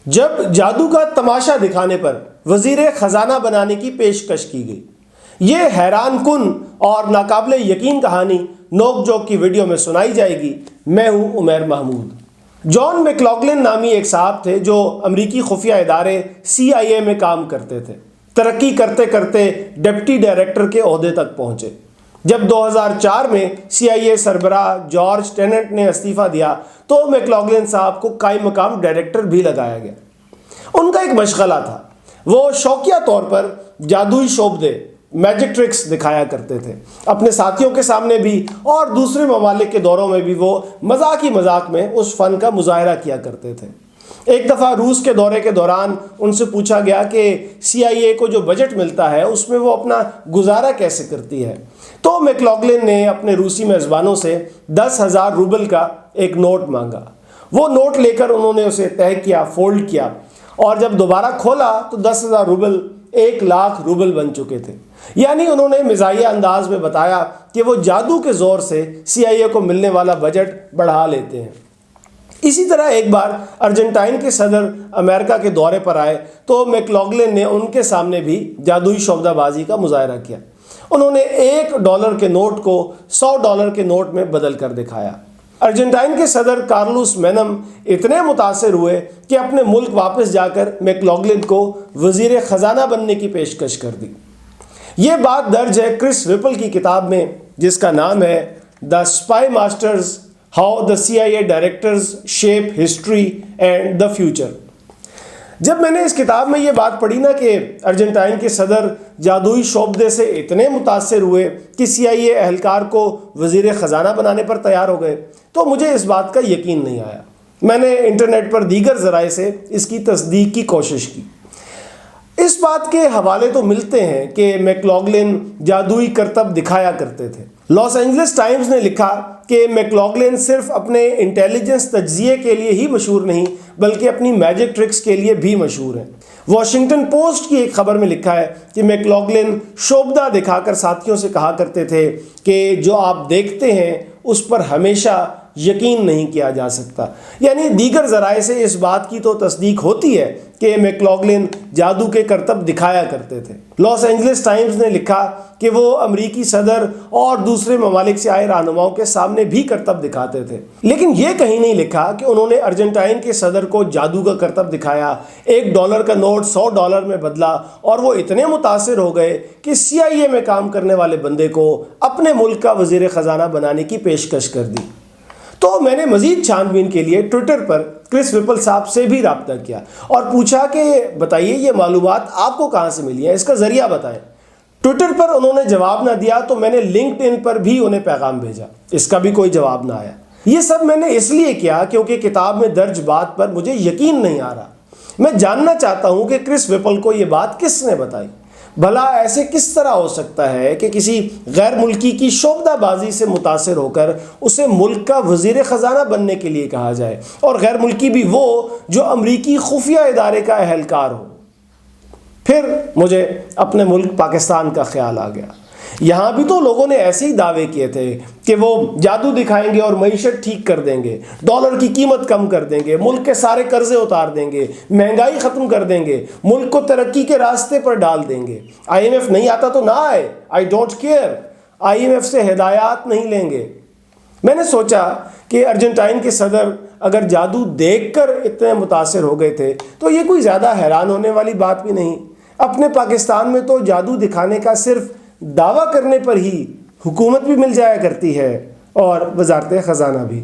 جب جادو کا تماشا دکھانے پر وزیر خزانہ بنانے کی پیشکش کی گئی۔ یہ حیران کن اور ناقابل یقین کہانی نوک جوک کی ویڈیو میں سنائی جائے گی۔ میں ہوں عمیر محمود۔ جان میکلاگلن نامی ایک صاحب تھے جو امریکی خفیہ ادارے CIA میں کام کرتے تھے۔ ترقی کرتے کرتے ڈپٹی ڈائریکٹر کے عہدے تک پہنچے۔ جب 2004 میں CIA سربراہ جارج ٹیننٹ نے استعفیٰ دیا تو میکلاگلن صاحب کو قائم مقام ڈائریکٹر بھی لگایا گیا۔ ان کا ایک مشغلہ تھا، وہ شوقیہ طور پر جادوئی شعبدے میجک ٹرکس دکھایا کرتے تھے۔ اپنے ساتھیوں کے سامنے بھی اور دوسرے ممالک کے دوروں میں بھی وہ مذاق ہی مذاق میں اس فن کا مظاہرہ کیا کرتے تھے۔ ایک دفعہ روس کے دورے کے دوران ان سے پوچھا گیا کہ CIA کو جو بجٹ ملتا ہے اس میں وہ اپنا گزارا کیسے کرتی ہے، تو میکلاگلن نے اپنے روسی میزبانوں سے 10,000 روبل کا ایک نوٹ مانگا۔ وہ نوٹ لے کر انہوں نے اسے تہہ کیا، فولڈ کیا، اور جب دوبارہ کھولا تو 10,000 روبل 1,00,000 روبل بن چکے تھے۔ یعنی انہوں نے مزاحیہ انداز میں بتایا کہ وہ جادو کے زور سے CIA کو ملنے والا بجٹ بڑھا لیتے ہیں۔ اسی طرح ایک بار ارجنٹائن کے صدر امریکہ کے دورے پر آئے تو میکلاگلن نے ان کے سامنے بھی جادوئی شعبدہ بازی کا مظاہرہ کیا۔ انہوں نے $1 کے نوٹ کو $100 کے نوٹ میں بدل کر دکھایا۔ ارجنٹائن کے صدر کارلوس مینم اتنے متاثر ہوئے کہ اپنے ملک واپس جا کر میکلاگلن کو وزیر خزانہ بننے کی پیشکش کر دی۔ یہ بات درج ہے کرس وپل کی کتاب میں جس کا نام ہے The Spy Masters: How the CIA Directors Shape History and the Future۔ جب میں نے اس کتاب میں یہ بات پڑھی نا کہ ارجنٹائن کے صدر جادوئی شعبدے سے اتنے متاثر ہوئے کہ CIA اہلکار کو وزیر خزانہ بنانے پر تیار ہو گئے تو مجھے اس بات کا یقین نہیں آیا۔ میں نے انٹرنیٹ پر دیگر ذرائع سے اس کی تصدیق کی کوشش کی۔ اس بات کے حوالے تو ملتے ہیں کہ میکلاگلن جادوئی کرتب دکھایا کرتے تھے۔ لاس اینجلس ٹائمز نے لکھا کہ میکلاگلن صرف اپنے انٹیلیجنس تجزیے کے لیے ہی مشہور نہیں بلکہ اپنی میجک ٹرکس کے لیے بھی مشہور ہیں۔ واشنگٹن پوسٹ کی ایک خبر میں لکھا ہے کہ میکلاگلن شعبدہ دکھا کر ساتھیوں سے کہا کرتے تھے کہ جو آپ دیکھتے ہیں اس پر ہمیشہ یقین نہیں کیا جا سکتا۔ یعنی دیگر ذرائع سے اس بات کی تو تصدیق ہوتی ہے کہ میکلاگلن جادو کے کرتب دکھایا کرتے تھے۔ لاس اینجلس ٹائمز نے لکھا کہ وہ امریکی صدر اور دوسرے ممالک سے آئے رہنماؤں کے سامنے بھی کرتب دکھاتے تھے، لیکن یہ کہیں نہیں لکھا کہ انہوں نے ارجنٹائن کے صدر کو جادو کا کرتب دکھایا، $1 کا نوٹ $100 میں بدلا، اور وہ اتنے متاثر ہو گئے کہ CIA میں کام کرنے والے بندے کو اپنے ملک کا وزیر خزانہ بنانے کی پیشکش کر دی۔ تو میں نے مزید چھان بین کے لیے ٹویٹر پر کرس وپل صاحب سے بھی رابطہ کیا اور پوچھا کہ بتائیے یہ معلومات آپ کو کہاں سے ملی ہیں، اس کا ذریعہ بتائیں۔ ٹویٹر پر انہوں نے جواب نہ دیا تو میں نے لنکڈ ان پر بھی انہیں پیغام بھیجا، اس کا بھی کوئی جواب نہ آیا۔ یہ سب میں نے اس لیے کیا کیونکہ کتاب میں درج بات پر مجھے یقین نہیں آ رہا۔ میں جاننا چاہتا ہوں کہ کرس وپل کو یہ بات کس نے بتائی۔ بھلا ایسے کس طرح ہو سکتا ہے کہ کسی غیر ملکی کی شعبدہ بازی سے متاثر ہو کر اسے ملک کا وزیر خزانہ بننے کے لیے کہا جائے، اور غیر ملکی بھی وہ جو امریکی خفیہ ادارے کا اہلکار ہو۔ پھر مجھے اپنے ملک پاکستان کا خیال آ گیا۔ یہاں بھی تو لوگوں نے ایسے ہی دعوے کیے تھے کہ وہ جادو دکھائیں گے اور معیشت ٹھیک کر دیں گے، ڈالر کی قیمت کم کر دیں گے، ملک کے سارے قرضے اتار دیں گے، مہنگائی ختم کر دیں گے، ملک کو ترقی کے راستے پر ڈال دیں گے۔ IMF نہیں آتا تو نہ آئے، آئی ڈونٹ کیئر، IMF سے ہدایات نہیں لیں گے۔ میں نے سوچا کہ ارجنٹائن کے صدر اگر جادو دیکھ کر اتنے متاثر ہو گئے تھے تو یہ کوئی زیادہ حیران ہونے والی بات بھی نہیں۔ اپنے پاکستان میں تو جادو دکھانے کا صرف دعویٰ کرنے پر ہی حکومت بھی مل جایا کرتی ہے اور وزارت خزانہ بھی۔